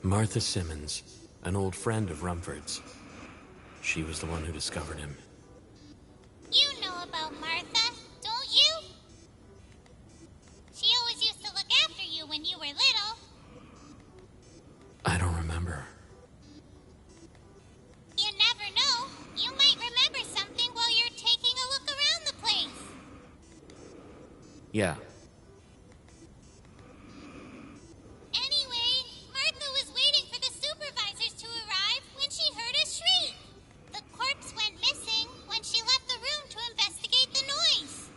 Martha Simmons, an old friend of Rumford's. She was the one who discovered him. You know about Martha, don't you? She always used to look after you when you were little. I don't remember. You never know. You might remember something while you're taking a look around the place. Yeah. Anyway, Martha was waiting for the supervisors to arrive when she heard a shriek. The corpse went missing when she left the room to investigate the noise.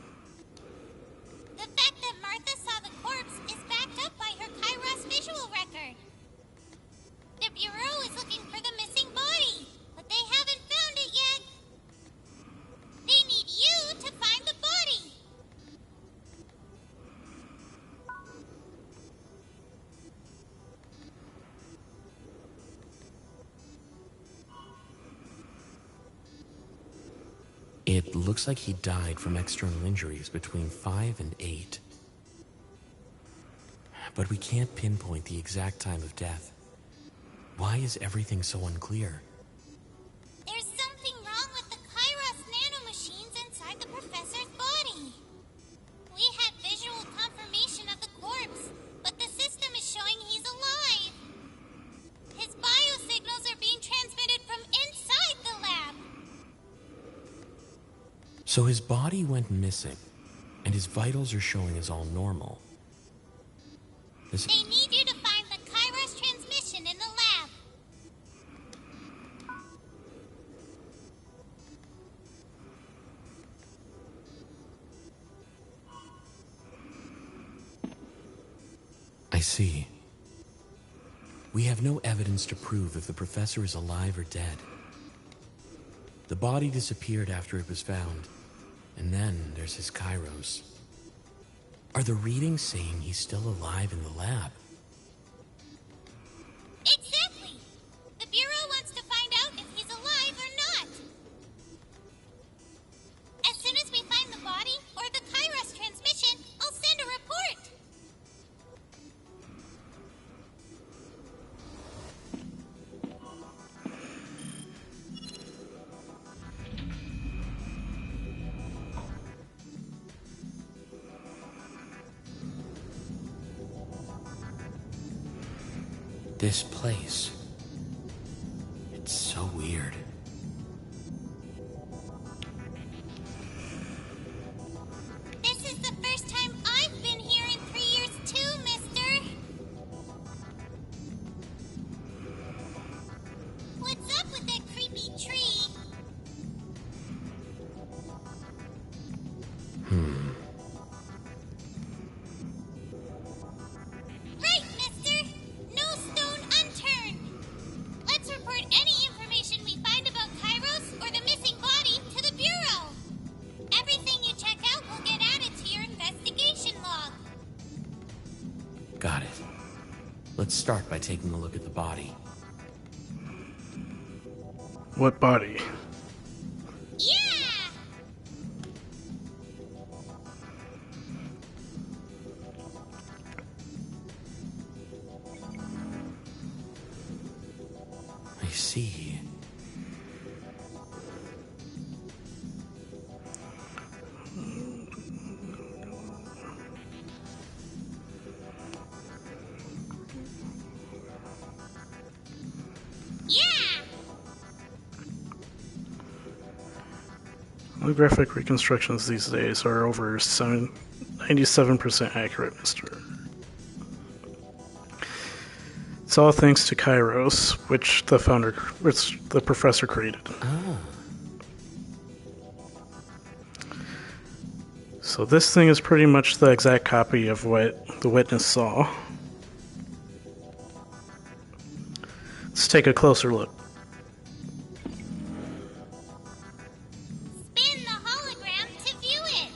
The fact that Martha saw the corpse is backed up by her Chronos visual record. The Bureau is looking for the missing body, but they haven't found it yet. They need you to find the body. It looks like he died from external injuries between 5 and 8. But we can't pinpoint the exact time of death. Why is everything so unclear? There's something wrong with the Chronos nanomachines inside the professor's body. We had visual confirmation of the corpse, but the system is showing he's alive. His biosignals are being transmitted from inside the lab. So his body went missing, and his vitals are showing as all normal. They need you to find the Chronos transmission in the lab. I see. We have no evidence to prove if the professor is alive or dead. The body disappeared after it was found, and then there's his Chronos. Are the readings saying he's still alive in the lab? Exactly! The Bureau wants to find out if he's alive or not. As soon as we find the body or the Chronos transmission, I'll send a report. This place. It's so weird. This is the first time I've been here in 3 years too, mister. What's up with that creepy tree? Right, mister! No stone unturned! Let's report any information we find about Chronos or the missing body to the Bureau. Everything you check out will get added to your investigation log. Got it. Let's start by taking a look at the body. What body? Yeah! I see. Yeah! Holographic reconstructions these days are over 97% accurate, mister. It's all thanks to Chronos, which the professor created. Ah. So this thing is pretty much the exact copy of what the witness saw. Let's take a closer look. Spin the hologram to view it.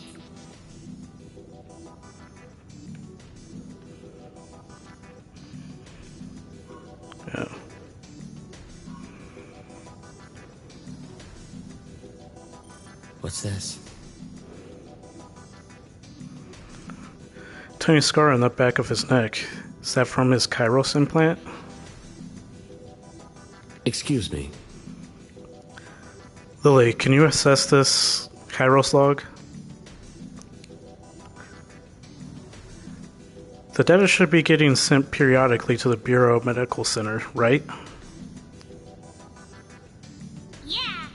Yeah. What's this? Tiny scar on the back of his neck. Is that from his Chronos implant? Excuse me. Lily, can you assess this Chronos log? The data should be getting sent periodically to the Bureau Medical Center, right? Yeah.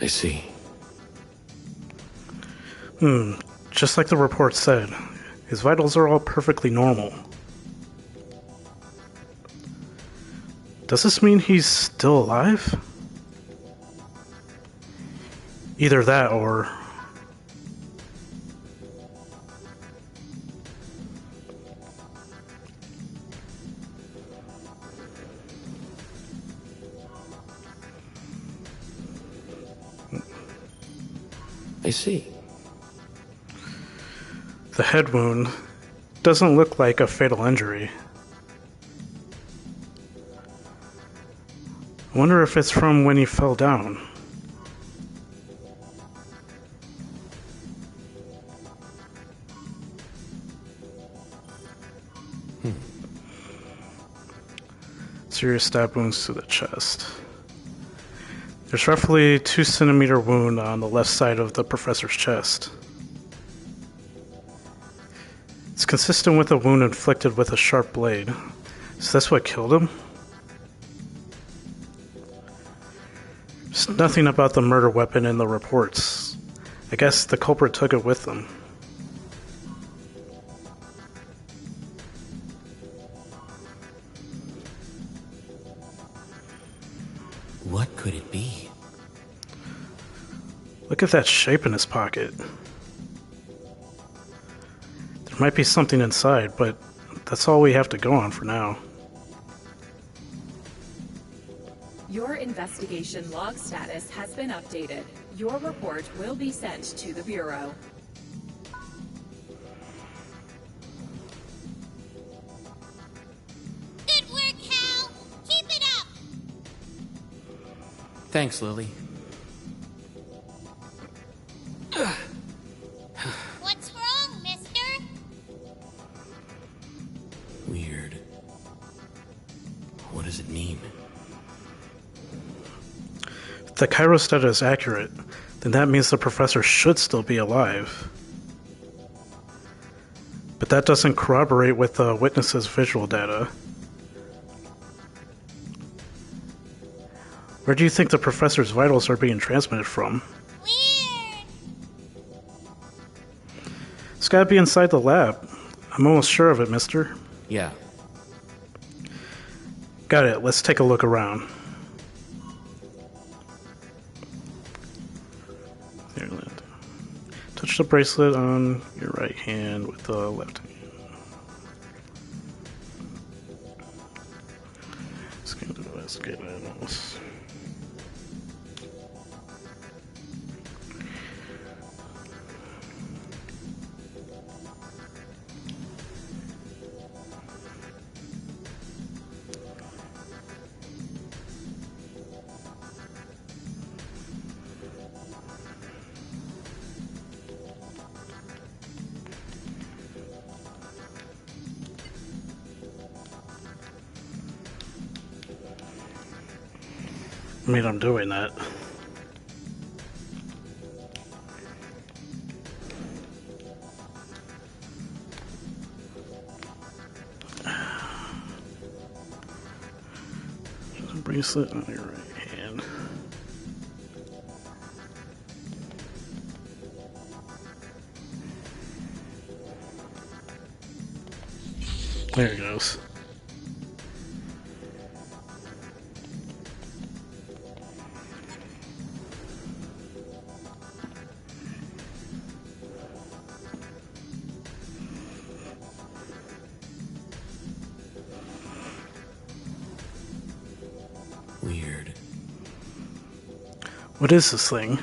I see. Just like the report said, his vitals are all perfectly normal. Does this mean he's still alive? Either that or... I see. The head wound doesn't look like a fatal injury. I wonder if it's from when he fell down. Serious stab wounds to the chest. There's roughly a 2 centimeter wound on the left side of the professor's chest. It's consistent with a wound inflicted with a sharp blade. So that's what killed him? There's nothing about the murder weapon in the reports. I guess the culprit took it with them. What could it be? Look at that shape in his pocket. There might be something inside, but that's all we have to go on for now. Your investigation log status has been updated. Your report will be sent to the Bureau. Good work, Hal. Keep it up. Thanks, Lily. What's wrong, mister? Weird. What does it mean? If the Chronos data is accurate, then that means the professor should still be alive. But that doesn't corroborate with the witness's visual data. Where do you think the professor's vitals are being transmitted from? Weird. It's gotta be inside the lab. I'm almost sure of it, mister. Yeah. Got it, let's take a look around. Here, touch the bracelet on your right hand with the left hand. Scan to investigate animals. I mean, I'm doing that. Bracelet on your right hand. There it goes. Weird. What is this thing?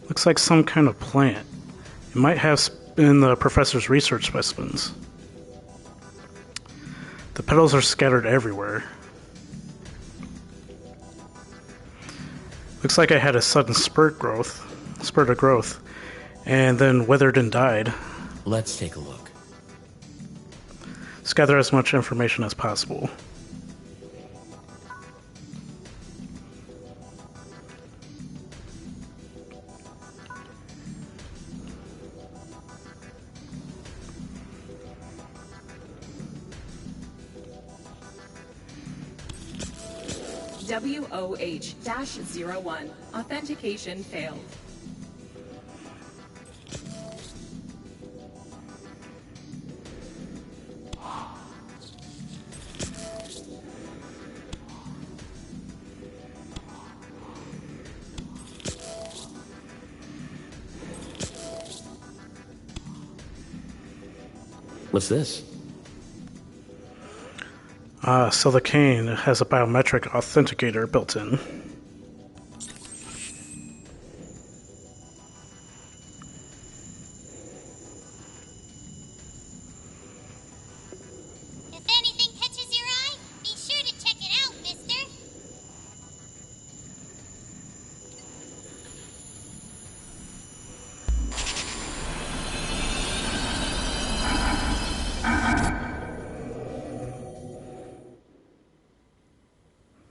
Looks like some kind of plant. It might have been the professor's research specimens. The petals are scattered everywhere. Looks like I had a sudden spurt growth. spurred of growth, and then withered and died. Let's take a look. Let's gather as much information as possible. WOH-01. Authentication failed. What's this? So the cane has a biometric authenticator built in. If anything catches your eye, be sure to check it out, mister.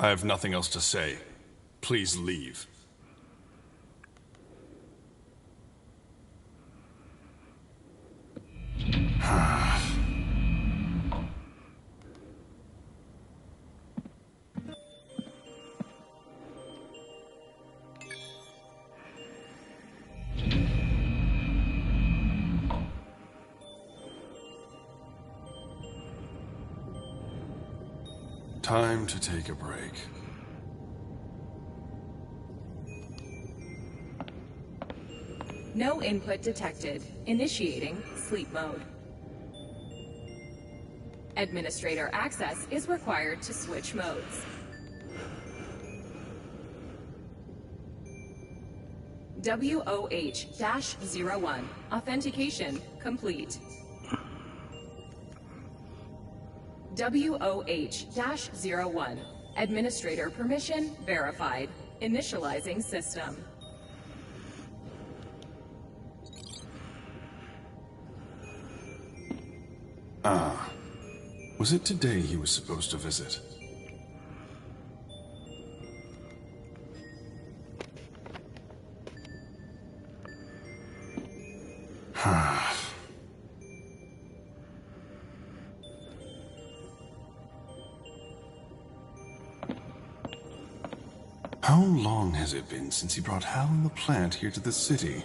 I have nothing else to say. Please leave. Time to take a break. No input detected. Initiating sleep mode. Administrator access is required to switch modes. WOH-01. Authentication complete. WOH-01. Administrator permission verified. Initializing system. Ah. Was it today he was supposed to visit? How long has it been since he brought Hal and the plant here to the city?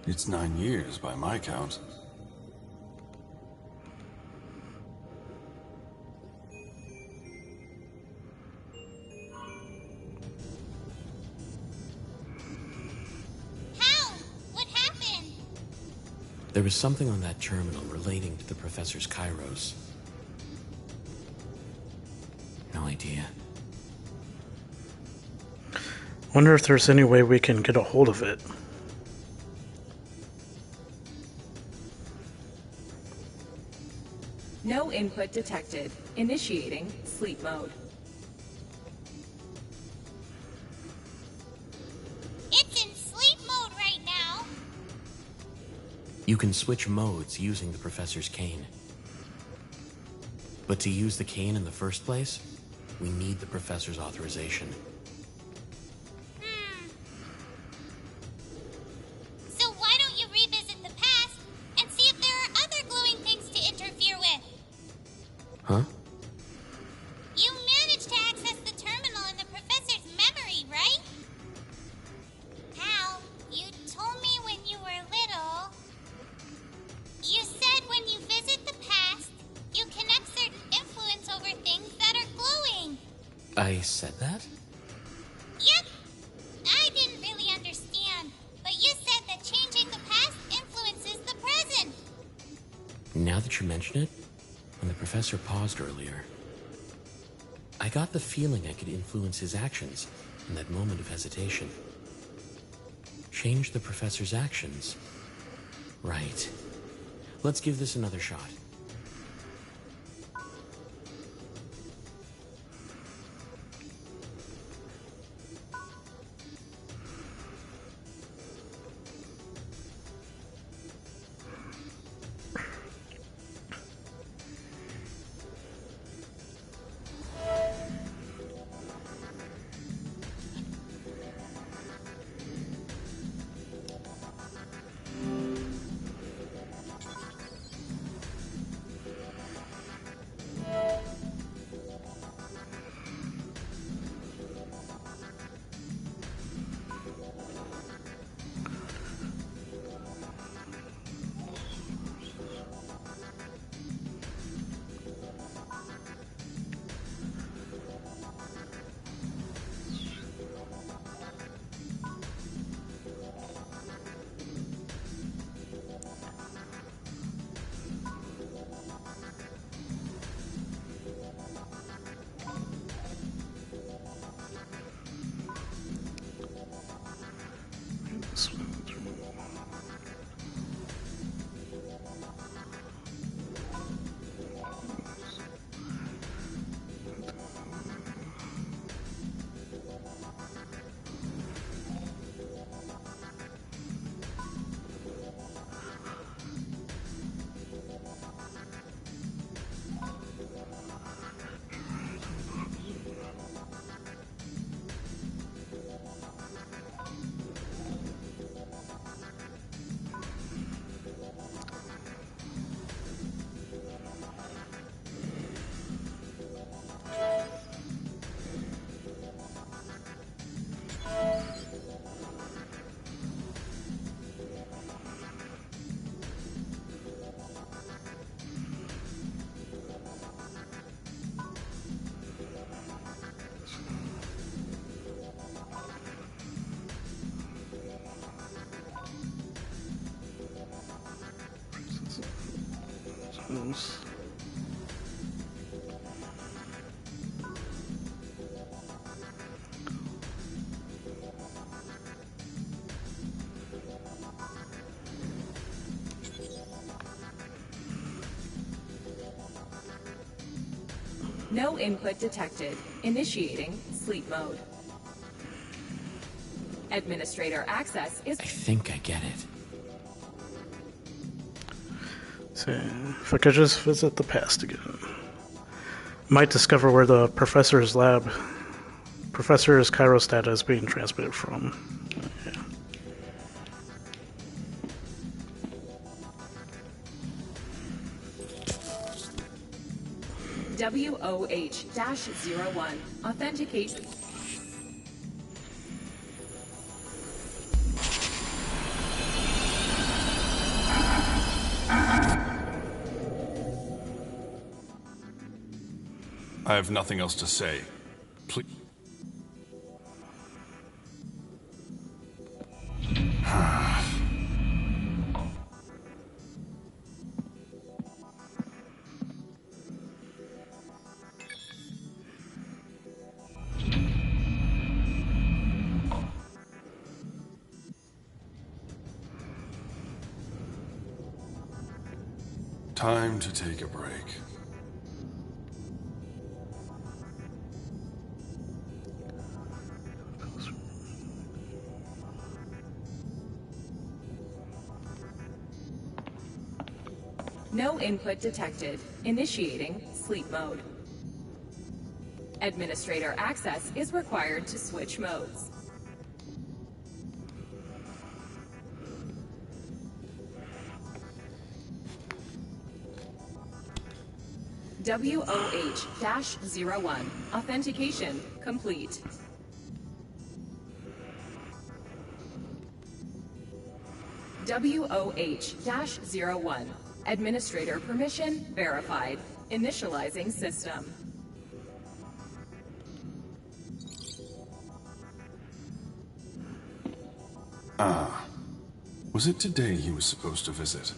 It's 9 years by my count. How? What happened? There was something on that terminal relating to the Professor's Chronos. No idea. Wonder if there's any way we can get a hold of it. No input detected. Initiating sleep mode. It's in sleep mode right now. You can switch modes using the Professor's cane. But to use the cane in the first place, we need the Professor's authorization. So why don't you revisit the past and see if there are other glowing things to interfere with? Huh? You managed to access the terminal in the professor's memory, right? Hal, you told me when you were little. You said when you visit the past, you can exert an influence over things that are glowing. I said that? Yep. I didn't really understand, but you said that changing the past influences the present. Now that you mention it, when the Professor paused earlier, I got the feeling I could influence his actions in that moment of hesitation. Change the Professor's actions. Right. Let's give this another shot. rooms. No input detected. Initiating sleep mode. Administrator access is... I think I get it. So, if I could just visit the past again. Might discover where the professor's Chronos data is being transmitted from. Yeah. WOH-01. Authenticate. I have nothing else to say. Please. Time to take a break. No input detected. Initiating sleep mode. Administrator access is required to switch modes. WOH-01. Authentication complete. WOH-01. Administrator permission verified. Initializing system. Was it today he was supposed to visit?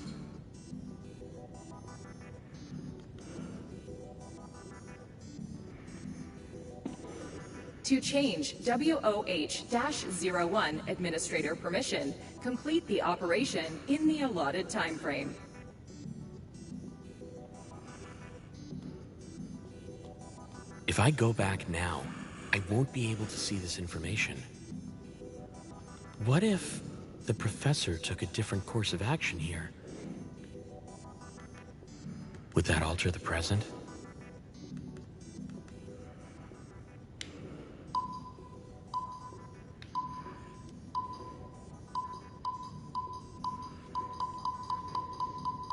To change WOH-01 administrator permission, complete the operation in the allotted time frame. If I go back now, I won't be able to see this information. What if the professor took a different course of action here? Would that alter the present?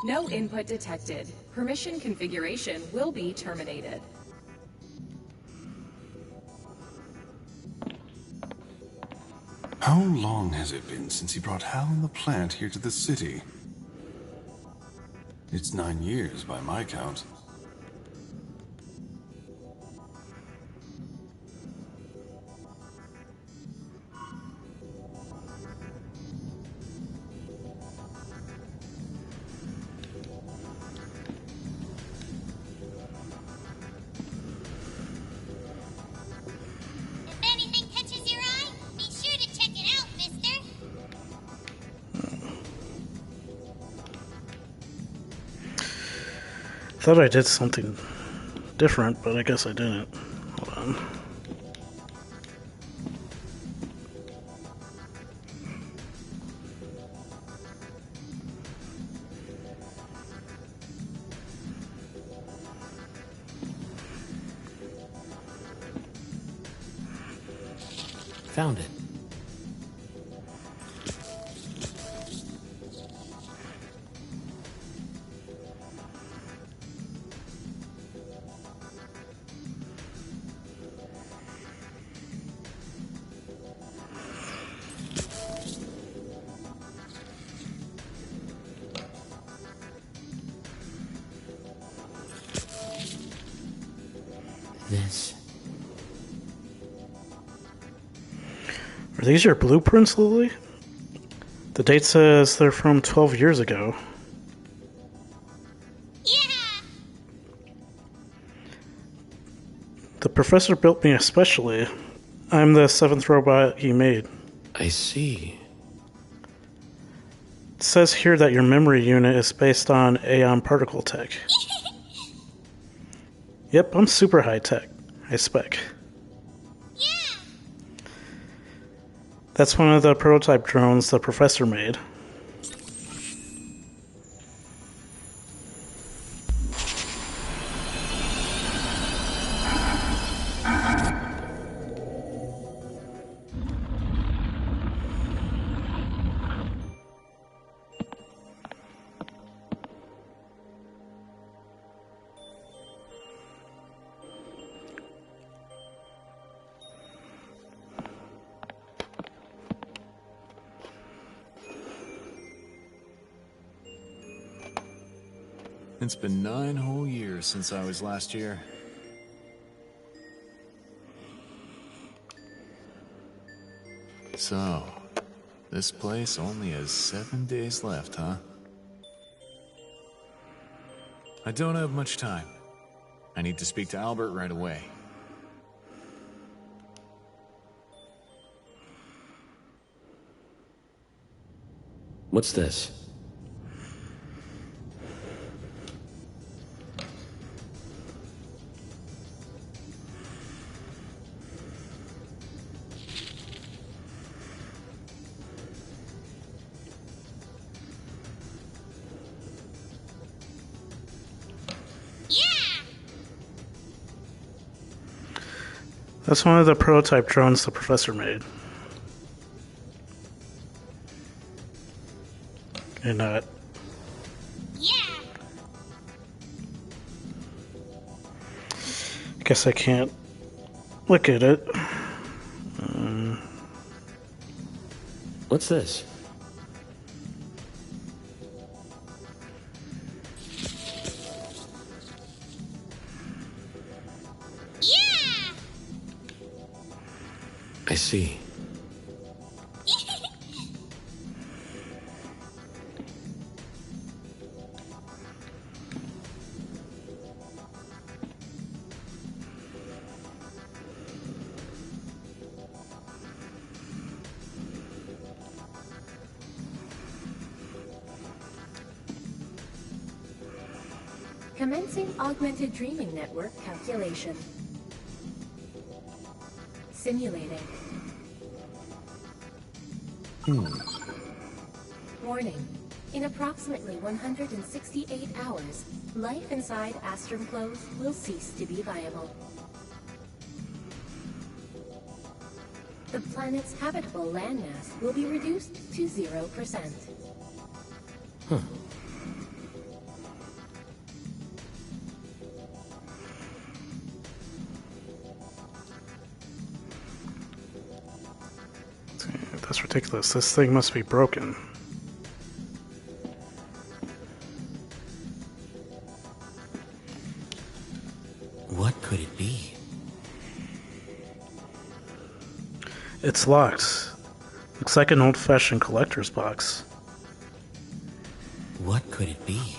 No input detected. Permission configuration will be terminated. How long has it been since he brought Hal and the plant here to the city? It's 9 years by my count. If anything catches your eye, be sure to check it out, mister. Thought I did something different, but I guess I didn't. Hold on. Found it. This. Are these your blueprints, Lily? The date says they're from 12 years ago. Yeah, The professor built me especially. I'm the 7th robot he made. I see. It says here that your memory unit is based on Aeon particle tech. Yep, I'm super high tech. High spec. Yeah. That's one of the prototype drones the professor made. It's been 9 whole years since I was last here. So, this place only has 7 days left, huh? I don't have much time. I need to speak to Albert right away. What's this? That's one of the prototype drones the professor made. And Yeah. I guess I can't look at it. What's this? Yeah. I see. Commencing augmented dreaming network calculation. Simulating. Warning. In approximately 168 hours, life inside Astrum Close will cease to be viable. The planet's habitable landmass will be reduced to 0%. That's ridiculous. This thing must be broken. What could it be? It's locked. Looks like an old-fashioned collector's box. What could it be?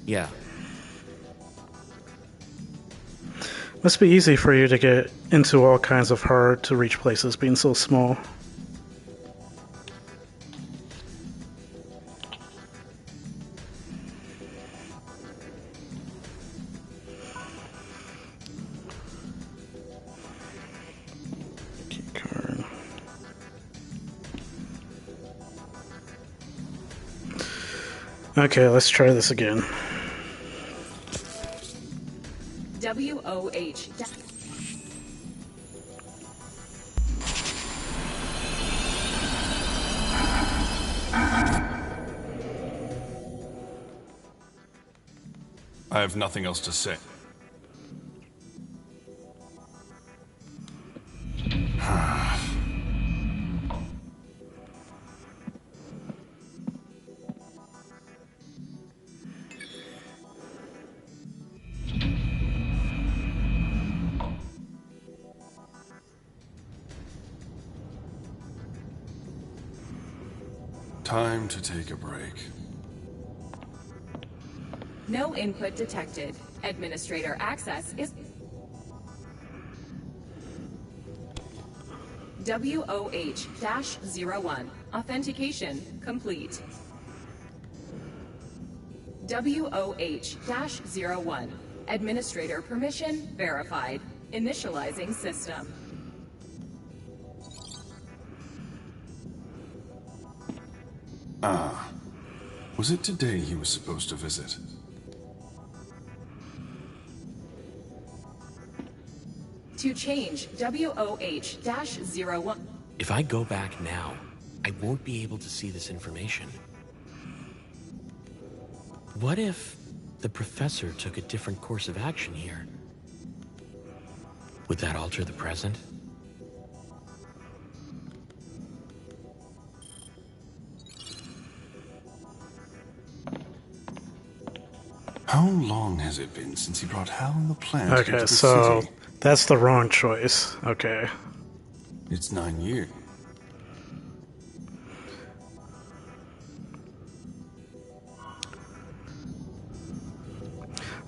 Yeah. Must be easy for you to get into all kinds of hard-to-reach places being so small. Keycard. Okay, let's try this again. WOH. I have nothing else to say. Time to take a break. No input detected. Administrator access is... WOH-01. Authentication complete. WOH-01. Administrator permission verified. Initializing system. Was it today he was supposed to visit? To change WOH-01. If I go back now, I won't be able to see this information. What if the professor took a different course of action here? Would that alter the present? How long has it been since he brought Hal and the plant here to Okay, the so city? that's the wrong choice. Okay. It's 9 years.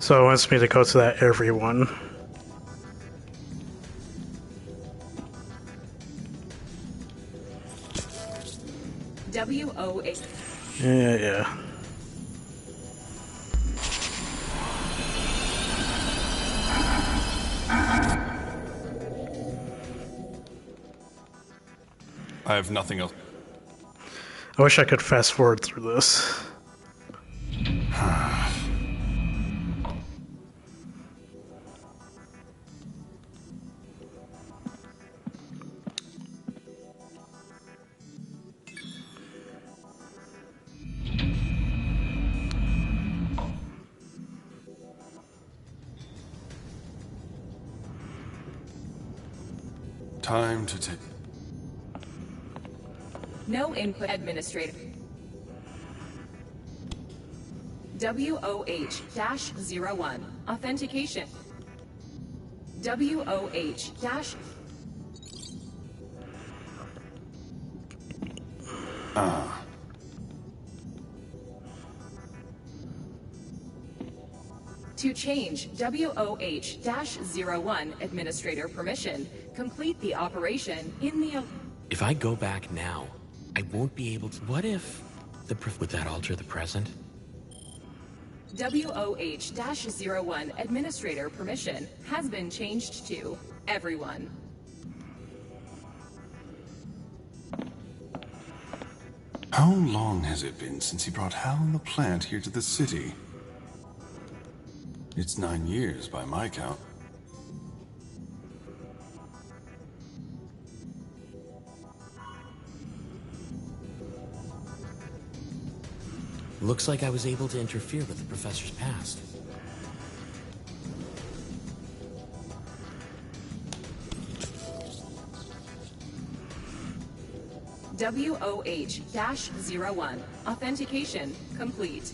So it wants me to go to that everyone. WOH. Yeah. I have nothing else. I wish I could fast forward through this. Time to take... No input. Administrator. WOH-01. Authentication. WOH- To change WOH-01 administrator permission, complete the operation in the... If I go back now, I won't be able to... What if would that alter the present? WOH-01 administrator permission has been changed to everyone. How long has it been since he brought Hal and the plant here to the city? It's 9 years by my count. Looks like I was able to interfere with the professor's past. WOH-01 authentication complete.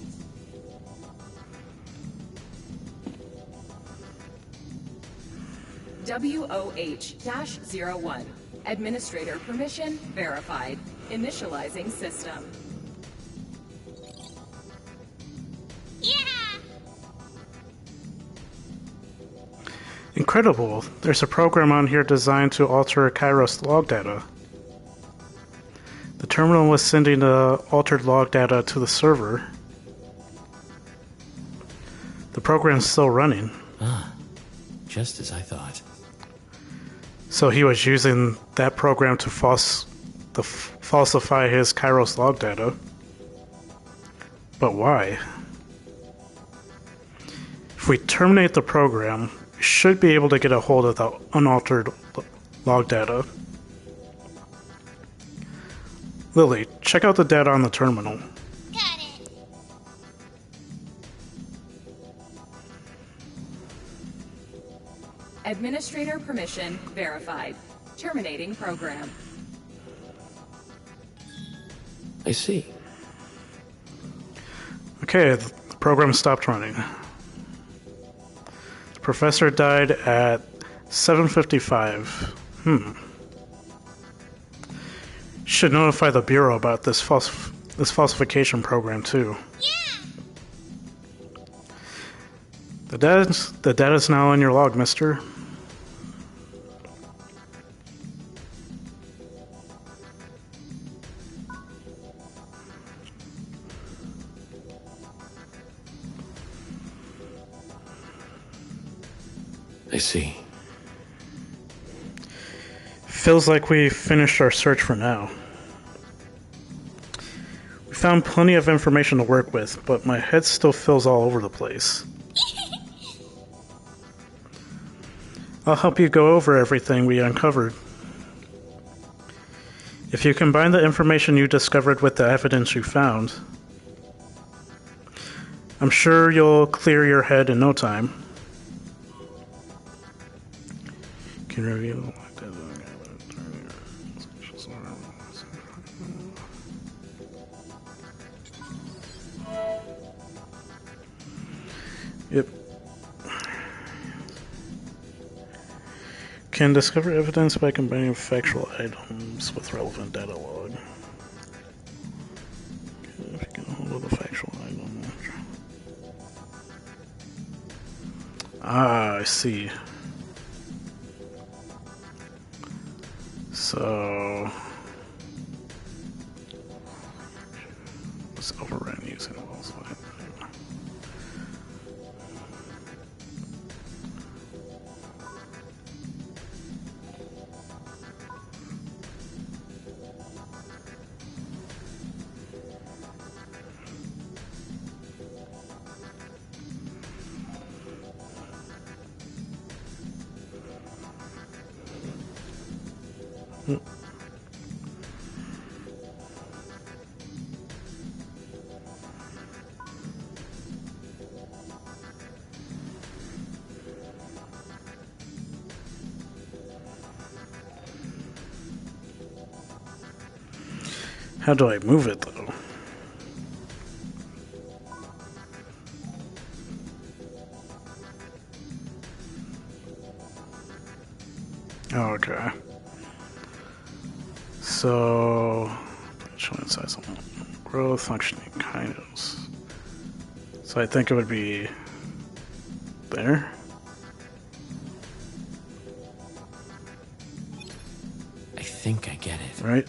WOH-01 administrator permission verified. Initializing system. Yeah! Incredible. There's a program on here designed to alter Chronos log data. The terminal was sending the altered log data to the server. The program's still running. Ah, just as I thought. So he was using that program to falsify his Chronos log data. But why? If we terminate the program, we should be able to get a hold of the unaltered log data. Lily, check out the data on the terminal. Got it. Administrator permission verified. Terminating program. I see. Okay, the program stopped running. The professor died at 7:55. Should notify the Bureau about this this falsification program too. Yeah! The data's now in your log, mister. I see. Feels like we finished our search for now. We found plenty of information to work with, but my head still feels all over the place. I'll help you go over everything we uncovered. If you combine the information you discovered with the evidence you found, I'm sure you'll clear your head in no time. Can review. Yep. Can discover evidence by combining factual items with relevant data log. Okay, if you get a hold of the factual item. Ah, I see. So let's overrun using those. How do I move it, though? Oh, okay. So, showing size of growth, functioning kinds. So I think it would be there. I think I get it. Right?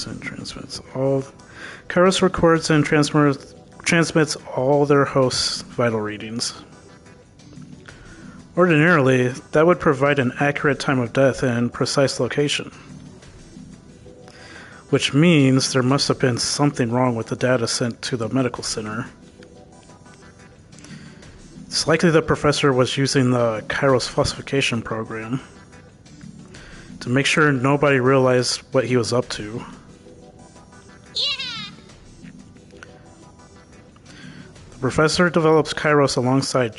And transmits all. Chronos records and transmits all their hosts' vital readings. Ordinarily, that would provide an accurate time of death and precise location. Which means there must have been something wrong with the data sent to the medical center. It's likely the professor was using the Kairos falsification program to make sure nobody realized what he was up to. Yeah! The professor develops Kairos alongside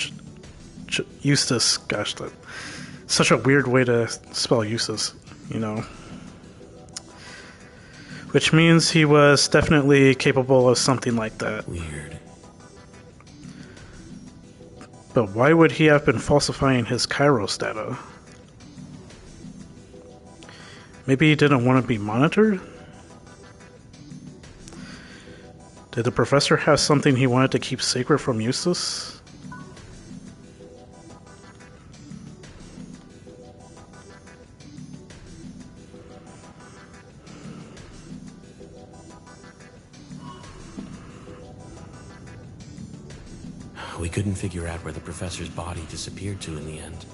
Eustace. Gosh, that's such a weird way to spell Eustace, you know. Which means he was definitely capable of something like that. Weird. But why would he have been falsifying his Kairos data? Maybe he didn't want to be monitored? Did the professor have something he wanted to keep secret from Eustace? We couldn't figure out where the professor's body disappeared to in the end.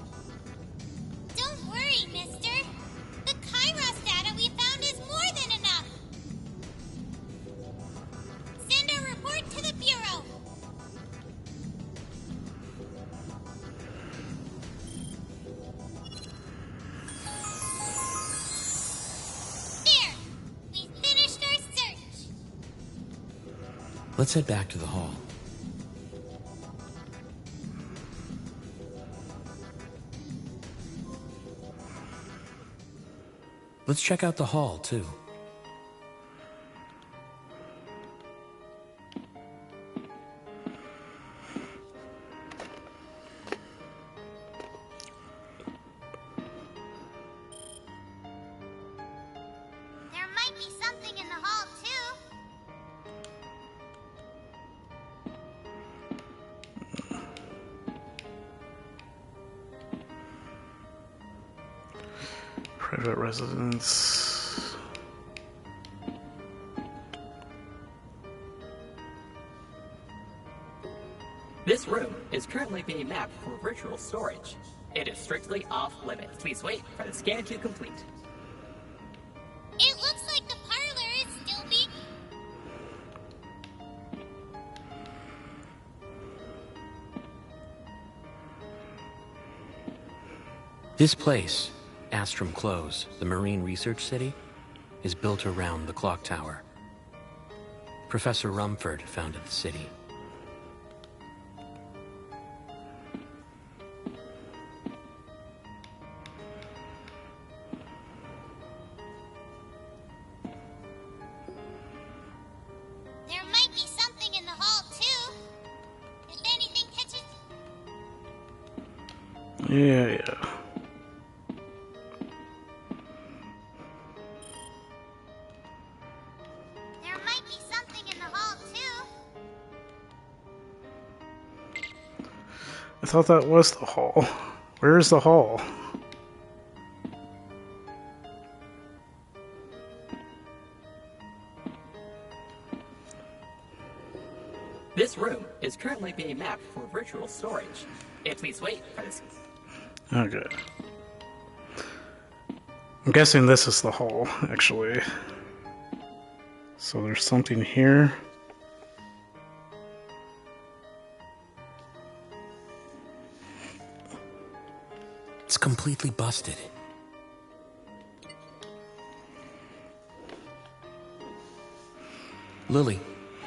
Don't worry, mister. The Kairos data we found is more than enough. Send a report to the Bureau. There! We finished our search. Let's head back to the hall. Let's check out the hall, too. There might be Private residence. This room is currently being mapped for virtual storage. It is strictly off limits. Please wait for the scan to complete. It looks like the parlor is still being... This place, Astrum Close, the Marine Research City, is built around the clock tower. Professor Rumford founded the city. There might be something in the hall, too. If anything catches... Yeah. There might be something in the hall, too. I thought that was the hall. Where is the hall? This room is currently being mapped for virtual storage. Please wait for this. Okay. I'm guessing this is the hall, actually. So there's something here. It's completely busted. Lily,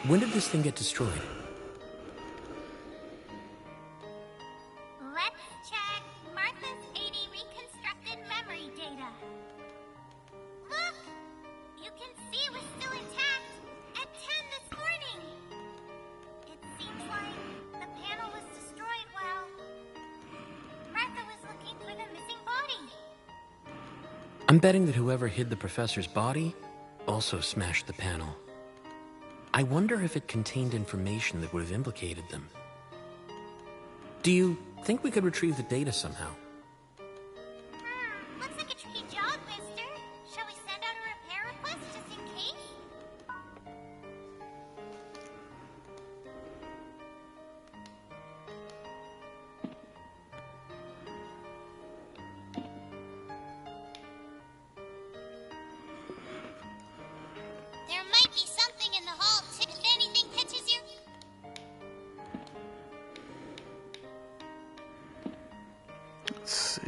when did this thing get destroyed? Let's check Martha's 80 reconstructed memory data. Look! You can see it was still intact at 10 this morning. It seems like the panel was destroyed while Martha was looking for the missing body. I'm betting that whoever hid the professor's body also smashed the panel. I wonder if it contained information that would have implicated them. Do you think we could retrieve the data somehow? Looks like a tricky job, mister. Shall we send out a repair request just in case? There might be something in the hall, too. If anything catches you... Let's see.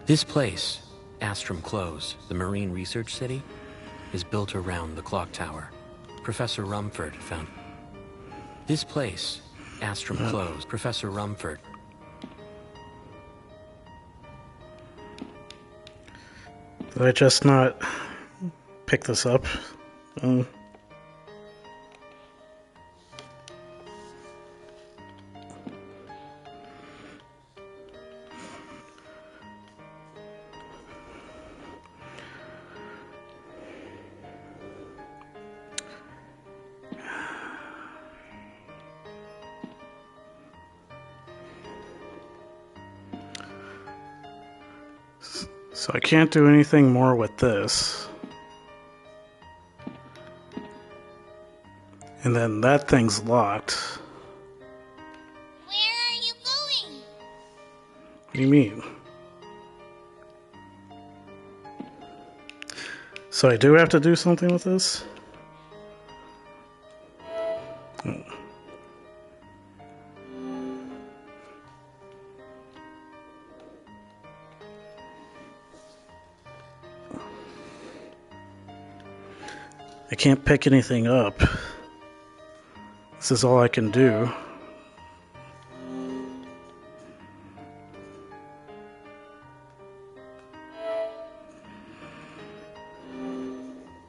This place, Astrum Close, the Marine Research City, is built around the clock tower. Professor Rumford found... This place, Astrum Close, Professor Rumford... Did I just not pick this up? So I can't do anything more with this. And then that thing's locked. Where are you going? What do you mean? So I do have to do something with this? I can't pick anything up. This is all I can do.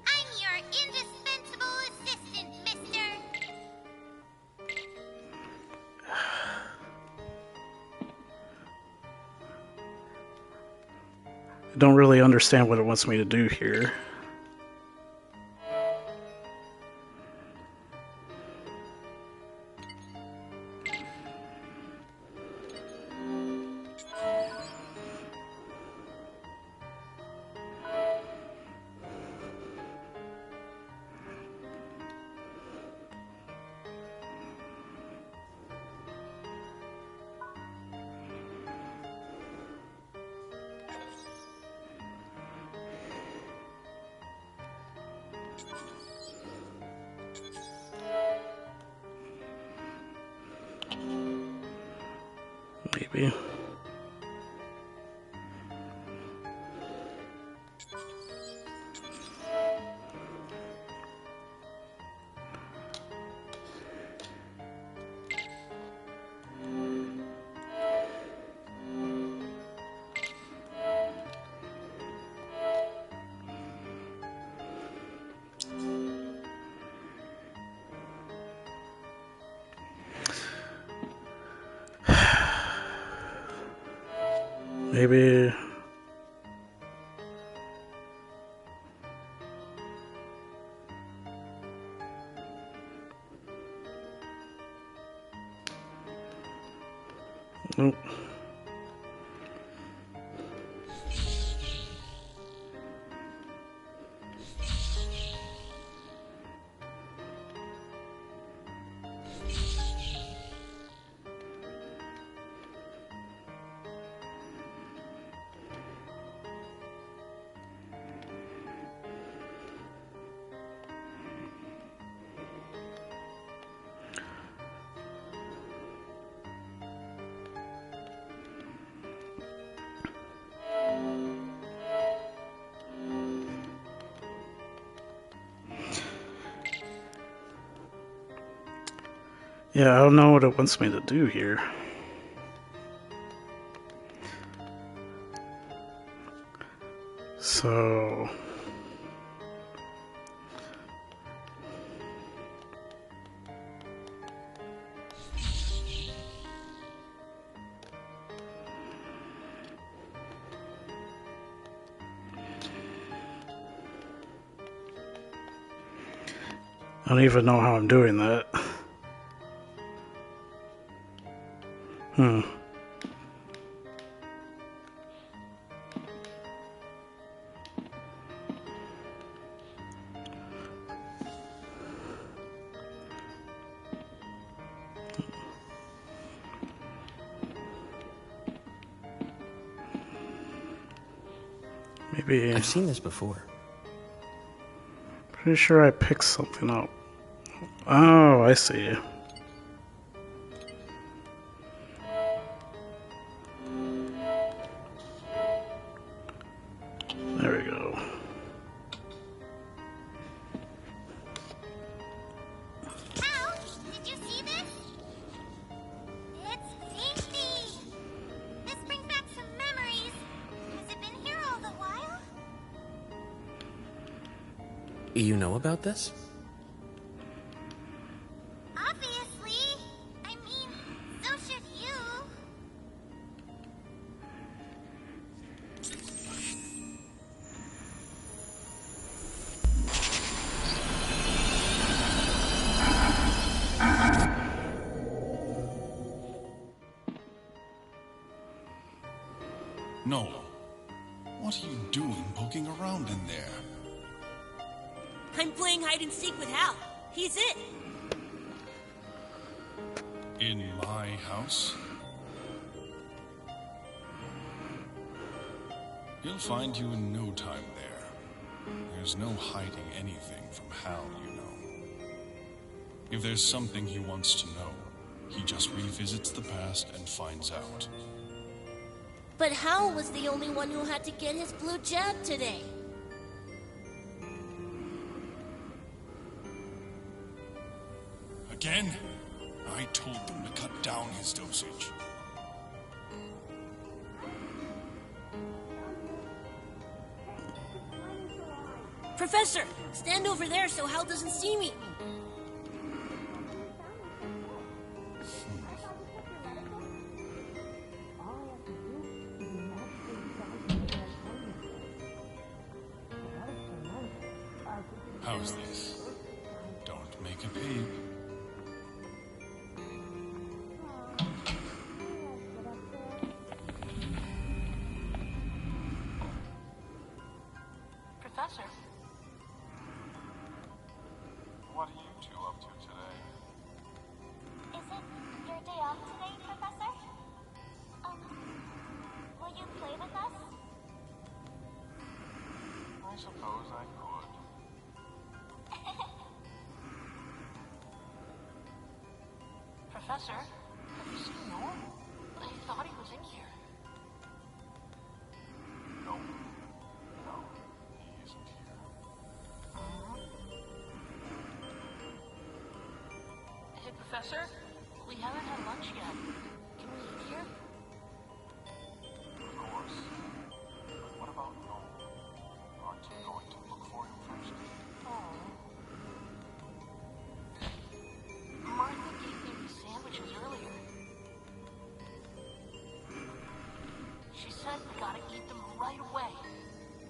I'm your indispensable assistant, mister. I don't really understand what it wants me to do here. Maybe. Maybe. Nope. Yeah, I don't know what it wants me to do here. So... I don't even know how I'm doing that. Maybe... I've seen this before. Pretty sure I picked something up. Oh, I see. There we go. Hal, did you see this? It's tasty. This brings back some memories. Has it been here all the while? You know about this? Obviously. I mean, so should you. Nola, what are you doing poking around in there? I'm playing hide and seek with Hal. He's it. In my house? He'll find you in no time there. There's no hiding anything from Hal, you know. If there's something he wants to know, he just revisits the past and finds out. But Hal was the only one who had to get his blue jab today. Again? I told them to cut down his dosage. Professor, stand over there so Hal doesn't see me. How's this? Don't make a peep. Professor? What are you two up to today? Is it your day off today, Professor? Will you play with us? I suppose I could. Professor, have you seen Noel? I thought he was in here. No. No, he isn't here. Hey, Professor, we haven't had lunch yet. Can we eat here? Of course. But what about Noel? Aren't you going to look for him first? Oh. Martha gave me these sandwiches earlier. She said we gotta eat them right away.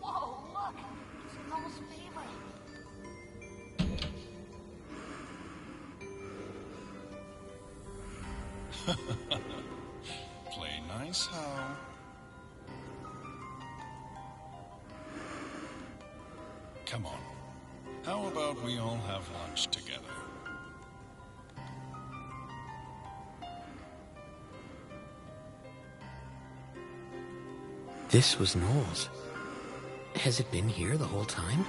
Whoa, look! It's Noel's favorite. Play nice, Hal. Come on. How about we all have lunch together? This was Noel's. Has it been here the whole time?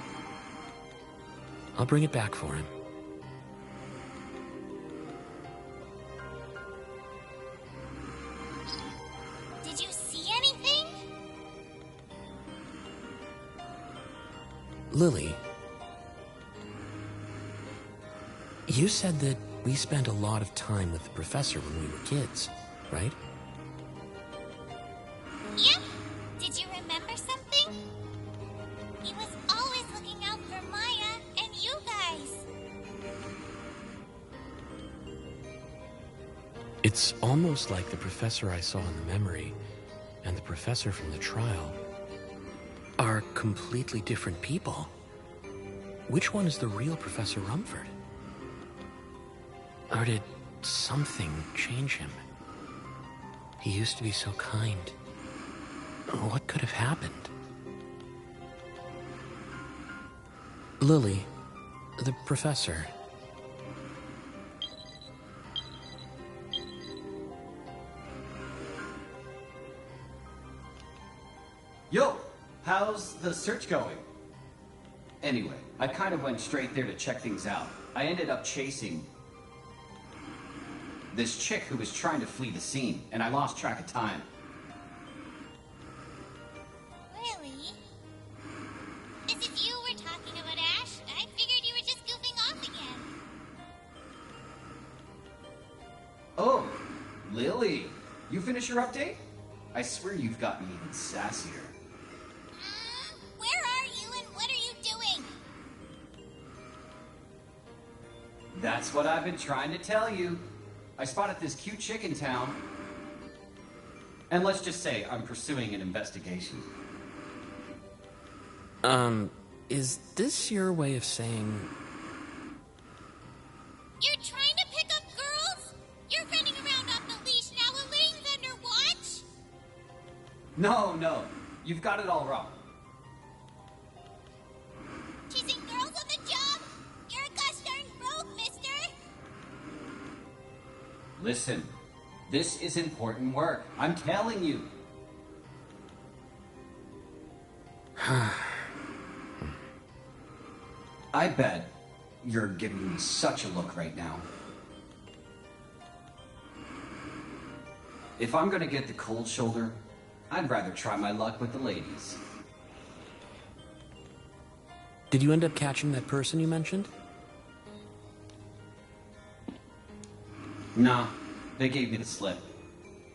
I'll bring it back for him. Did you see anything? Lily, you said that we spent a lot of time with the professor when we were kids, right? Yep. Did you remember something? He was always looking out for Maya and you guys. It's almost like the professor I saw in the memory and the professor from the trial are completely different people. Which one is the real Professor Rumford? Or did something change him? He used to be so kind. What could have happened? Lily, the professor. Yo, how's the search going? Anyway, I kind of went straight there to check things out. I ended up chasing this chick who was trying to flee the scene, and I lost track of time. Really? Is it you we're talking about, Ash? I figured you were just goofing off again. Oh, Lily, you finish your update? I swear you've got me even sassier. Where are you and what are you doing? That's what I've been trying to tell you. I spotted this cute chick in town. And let's just say I'm pursuing an investigation. Is this your way of saying... You're trying to pick up girls? You're running around off the leash now, Elaine's under watch? No, you've got it all wrong. Chasing girls on the job? You're a gosh darn rogue, mister! Listen, this is important work. I'm telling you. I bet you're giving me such a look right now. If I'm gonna get the cold shoulder, I'd rather try my luck with the ladies. Did you end up catching that person you mentioned? Nah, they gave me the slip.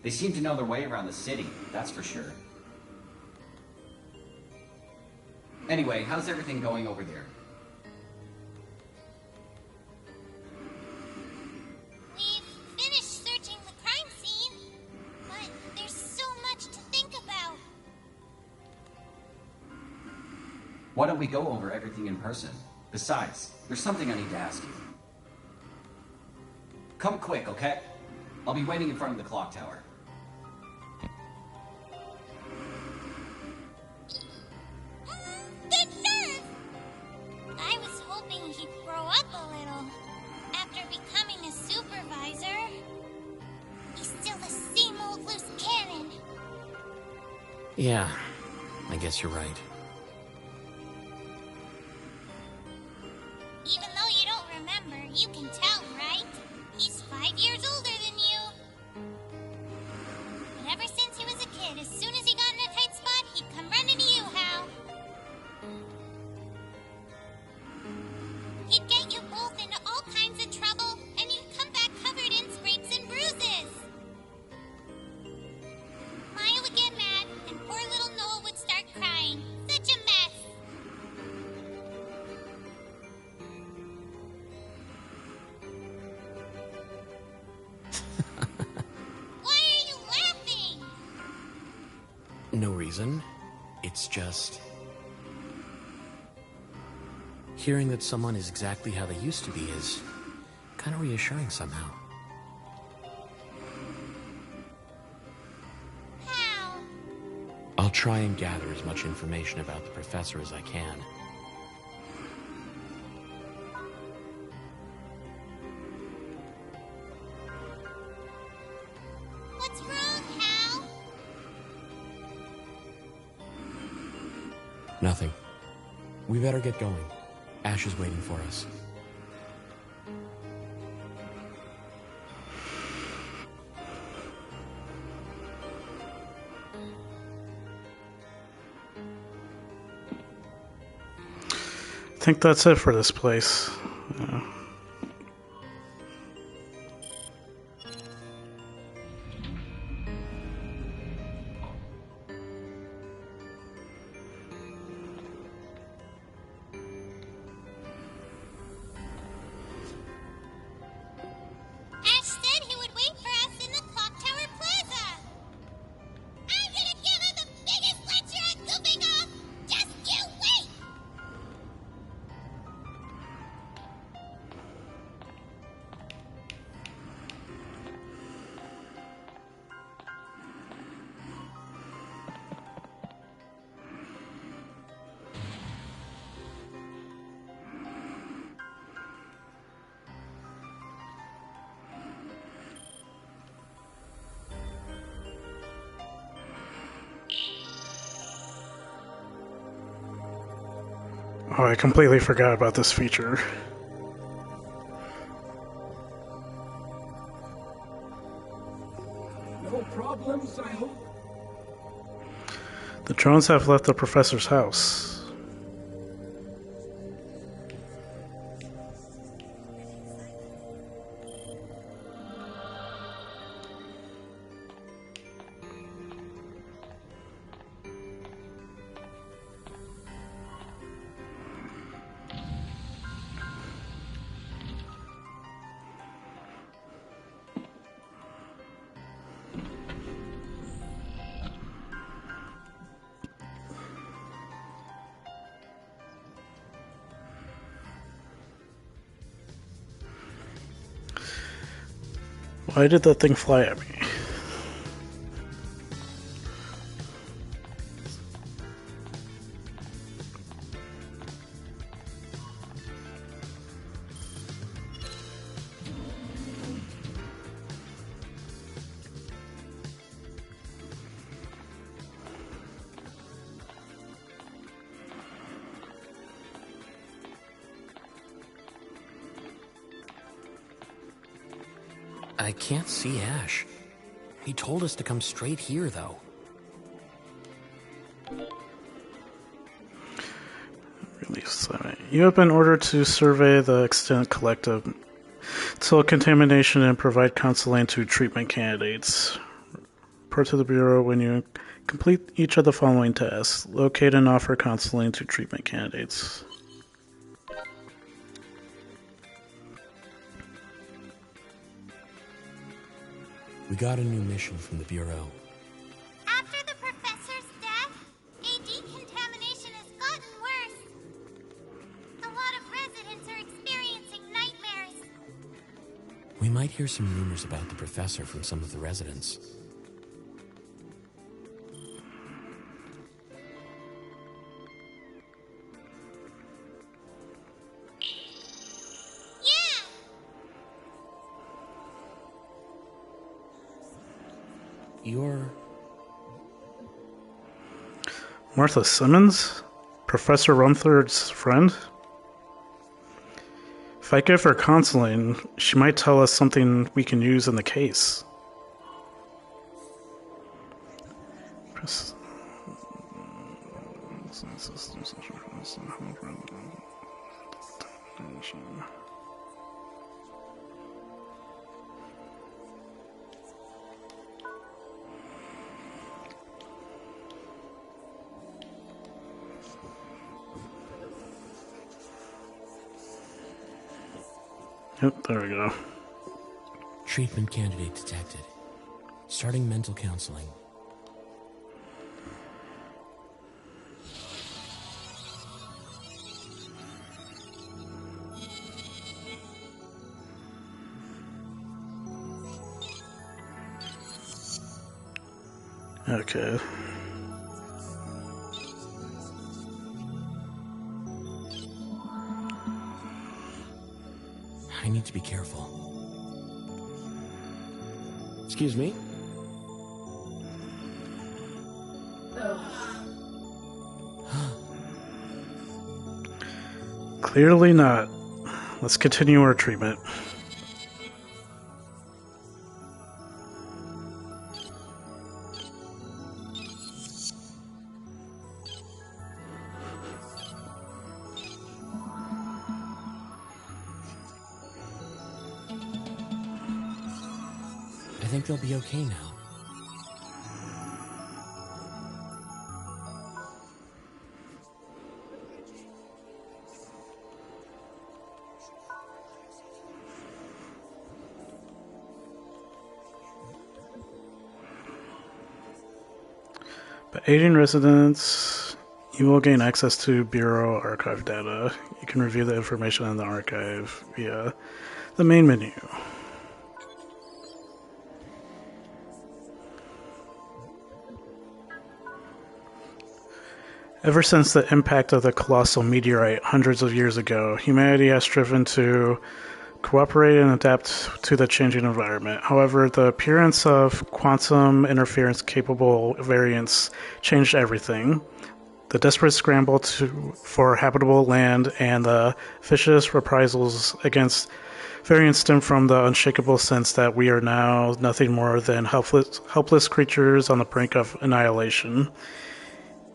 They seem to know their way around the city, that's for sure. Anyway, how's everything going over there? We've finished searching the crime scene, but there's so much to think about. Why don't we go over everything in person? Besides, there's something I need to ask you. Come quick, okay? I'll be waiting in front of the clock tower. The nerve! I was hoping he'd grow up a little. After becoming a supervisor, he's still the same old loose cannon. Yeah, I guess you're right. Even though you don't remember, you can tell, right? He's 5 years older than you. But ever since he was a kid, as soon as he got in a tight spot, he'd come running to you, Hal. He'd get you both into all kinds of trouble, and you'd come back covered in scrapes and bruises. Maya would get mad, and poor little Noah would start crying. Such a mess. Why are you laughing? No reason. It's just... hearing that someone is exactly how they used to be is kind of reassuring somehow. How? I'll try and gather as much information about the professor as I can. What's wrong, Hal? Nothing. We better get going. Ash is waiting for us. I think that's it for this place. Ash said he would wait for us in the Clock Tower Plaza. I'm gonna give him the biggest lecture on goofing off. Just you wait. Oh, I completely forgot about this feature. No problems, I hope. The drones have left the professor's house. Why did that thing fly at me? I can't see Ash. He told us to come straight here, though. Release 7. You have been ordered to survey the extent collective Soil contamination and provide counseling to treatment candidates. Report to the Bureau when you complete each of the following tasks. Locate and offer counseling to treatment candidates. We got a new mission from the Bureau. After the professor's death, a decontamination has gotten worse. A lot of residents are experiencing nightmares. We might hear some rumors about the professor from some of the residents. You're... Martha Simmons? Professor Rumford's friend? If I give her counseling, she might tell us something we can use in the case. Yep, there we go. Treatment candidate detected. Starting mental counseling. Okay. I need to be careful. Excuse me? Clearly not. Let's continue our treatment. I think they'll be okay now. By aiding residents, you will gain access to Bureau archive data. You can review the information in the archive via the main menu. Ever since the impact of the colossal meteorite hundreds of years ago, humanity has striven to cooperate and adapt to the changing environment. However, the appearance of quantum interference-capable variants changed everything. The desperate scramble for habitable land and the vicious reprisals against variants stem from the unshakable sense that we are now nothing more than helpless creatures on the brink of annihilation.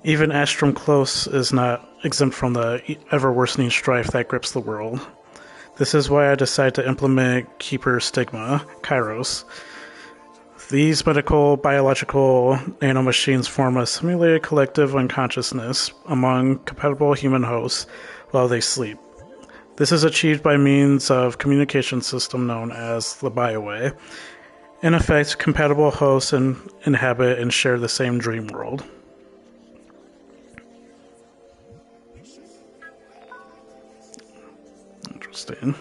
Even Astrum Close is not exempt from the ever-worsening strife that grips the world. This is why I decided to implement Keeper Stigma, Chronos. These medical, biological nanomachines form a simulated collective unconsciousness among compatible human hosts while they sleep. This is achieved by means of communication system known as the Bioway. In effect, compatible hosts inhabit and share the same dream world. Interesting.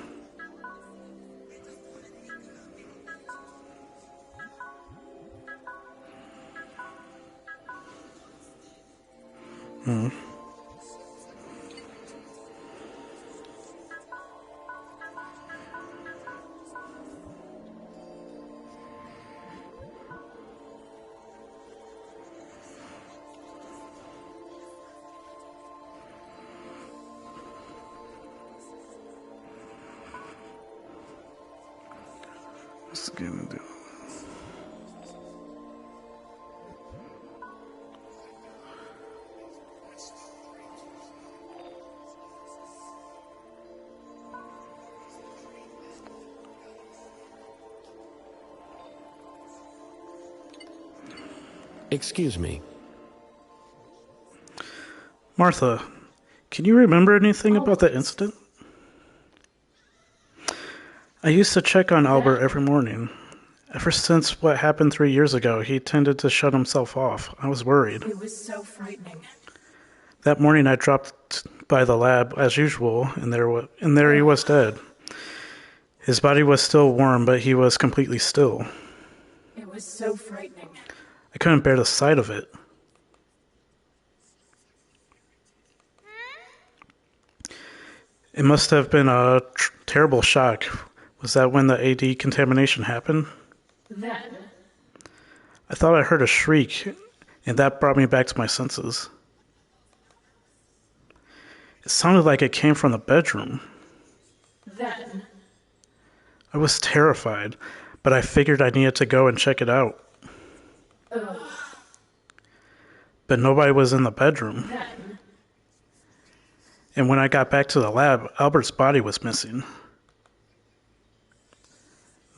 What's the game do? Excuse me. Martha, can you remember anything about that incident? I used to check on Albert every morning. Ever since what happened 3 years ago, he tended to shut himself off. I was worried. It was so frightening. That morning I dropped by the lab as usual, and there he was dead. His body was still warm, but he was completely still. It was so frightening. I couldn't bear the sight of it. It must have been a terrible shock. Was that when the AD contamination happened? Then, I thought I heard a shriek, and that brought me back to my senses. It sounded like it came from the bedroom. then, I was terrified, but I figured I needed to go and check it out. ugh, But nobody was in the bedroom. then, And when I got back to the lab, Albert's body was missing.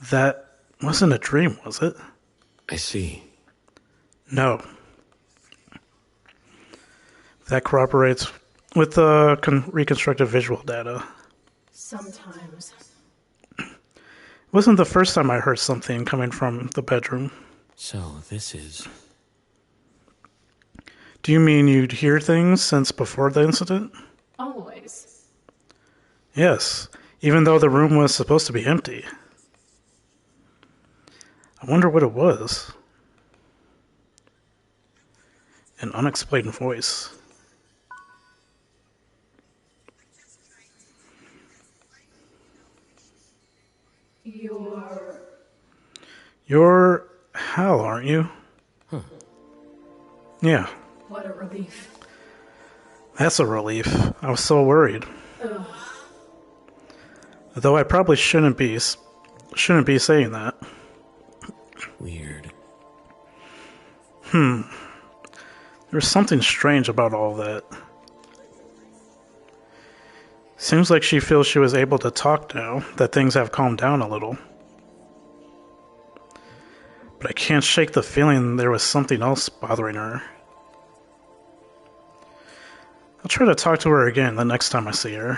That wasn't a dream, was it? I see. No. That corroborates with the reconstructed visual data. sometimes. It wasn't the first time I heard something coming from the bedroom. So, this is... Do you mean you'd hear things since before the incident? Always. Yes, even though the room was supposed to be empty. I wonder what it was. An unexplained voice. You're Hal, aren't you? Huh. Yeah, What a relief. that's a relief. I was so worried. Ugh. Though I probably shouldn't be saying that. Weird. There's something strange about all that. Seems like she feels she was able to talk now that things have calmed down a little. But I can't shake the feeling there was something else bothering her. I'll try to talk to her again the next time I see her.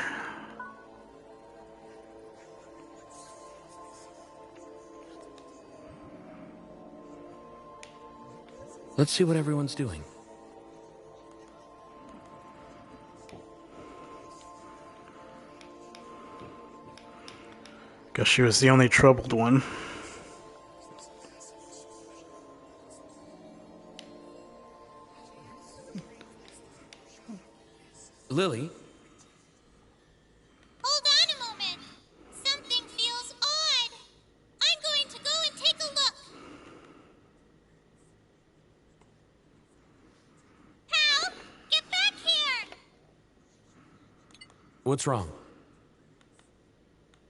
Let's see what everyone's doing. Guess she was the only troubled one. Lily? Hold on a moment. Something feels odd. I'm going to go and take a look. Hal, get back here. What's wrong?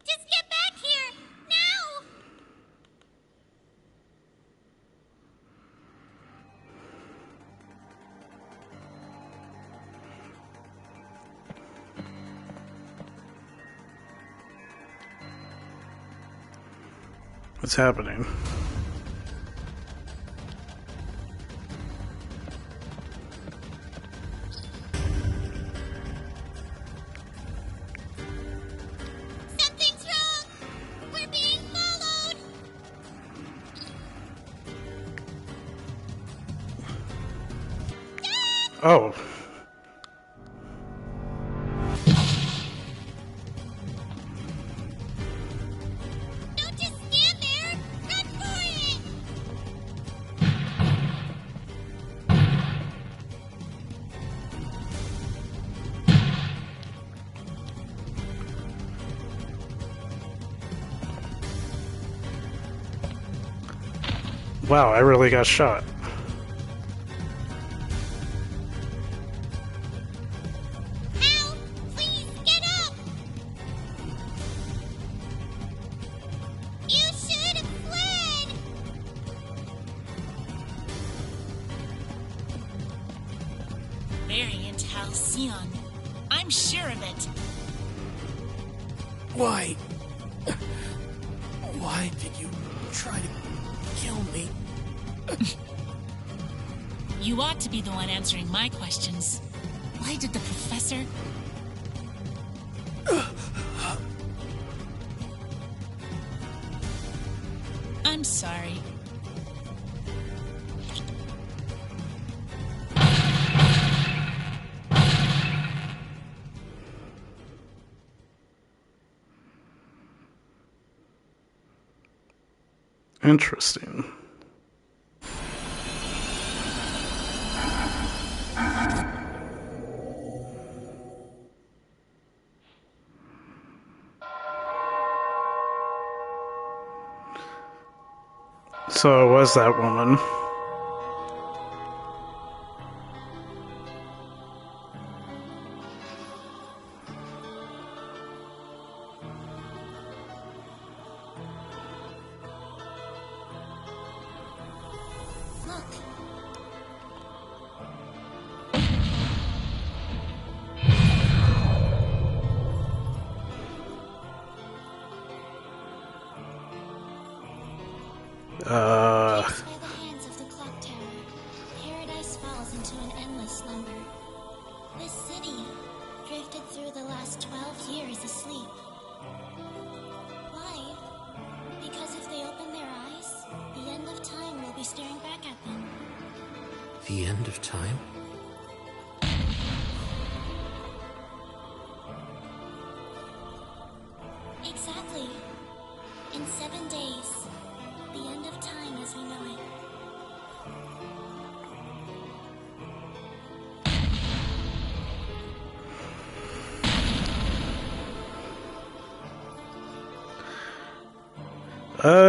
Just get back here now. What's happening? Something's wrong. We're being followed. Oh. Don't just stand there. Run for it. Wow, I really got shot. Hal, please get up. You should have fled. Variant Halcyon. I'm sure of it. Why? Why did you try to kill me? You ought to be the one answering my questions. Why did the professor... I'm sorry. Interesting. So it was that woman. Placed by the hands of the clock tower, paradise falls into an endless slumber. This city drifted through the last 12 years asleep. Why? Because if they open their eyes, the end of time will be staring back at them. The end of time? Exactly. In 7 days, the end of time as we know it.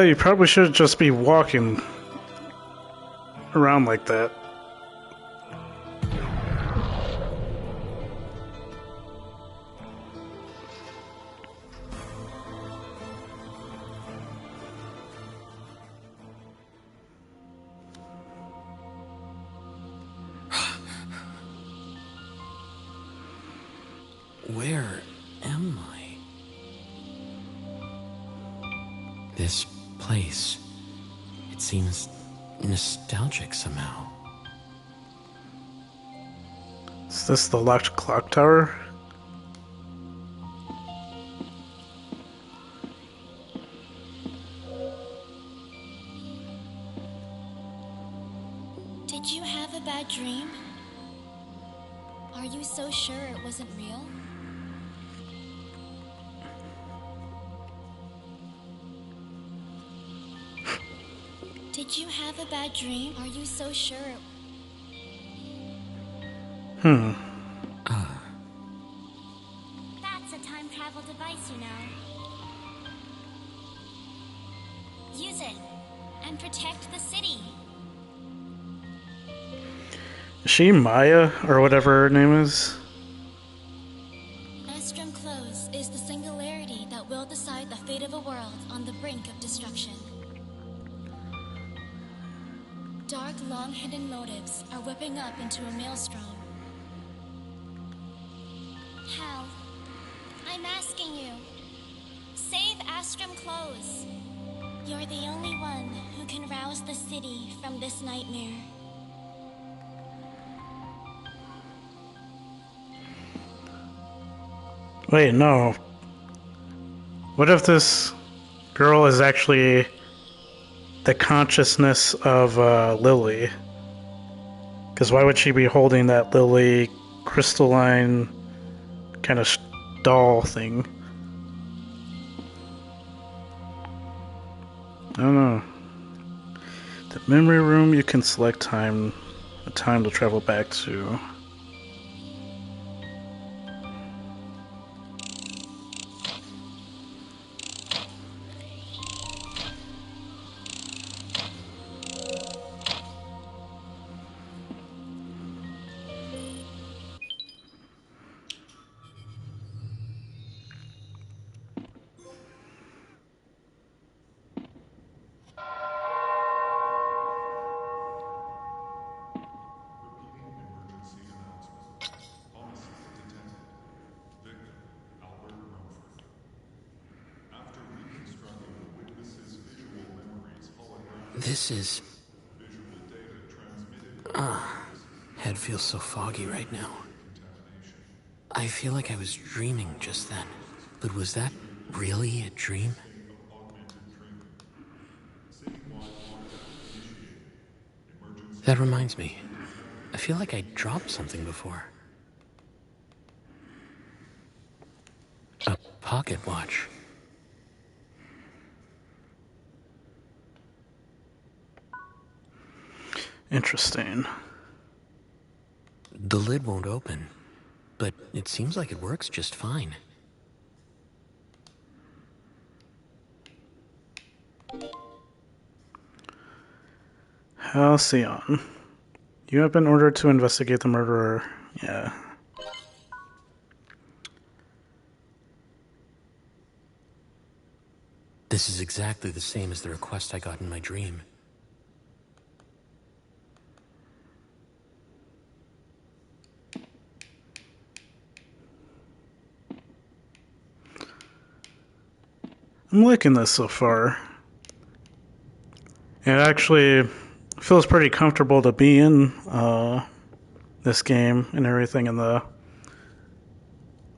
You probably should just be walking around like that. Where am I? This place, it seems nostalgic somehow. Is this the locked clock tower? Did you have a bad dream? Are you so sure it wasn't real? Did you have a bad dream? Are you so sure it... That's a time travel device, you know. Use it and protect the city. Is she Maya, or whatever her name is? Astrum Close is the singularity that will decide the fate of a world on the brink of destruction. Dark, long-hidden motives are whipping up into a maelstrom. Hal, I'm asking you. Save Astrum Close. You're the only one who can rouse the city from this nightmare. Wait, no. What if this girl is actually the consciousness of Lily? Because why would she be holding that Lily crystalline kind of doll thing? I don't know. The memory room, you can select a time to travel back to. This is... head feels so foggy right now. I feel like I was dreaming just then. But was that really a dream? That reminds me. I feel like I dropped something before. A pocket watch. Interesting. The lid won't open, but it seems like it works just fine. Halcyon. You have been ordered to investigate the murderer. Yeah. This is exactly the same as the request I got in my dream. I'm liking this so far. It actually feels pretty comfortable to be in this game and everything, and the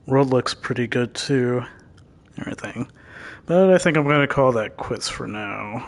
world looks pretty good too. Everything. But I think I'm going to call that quits for now.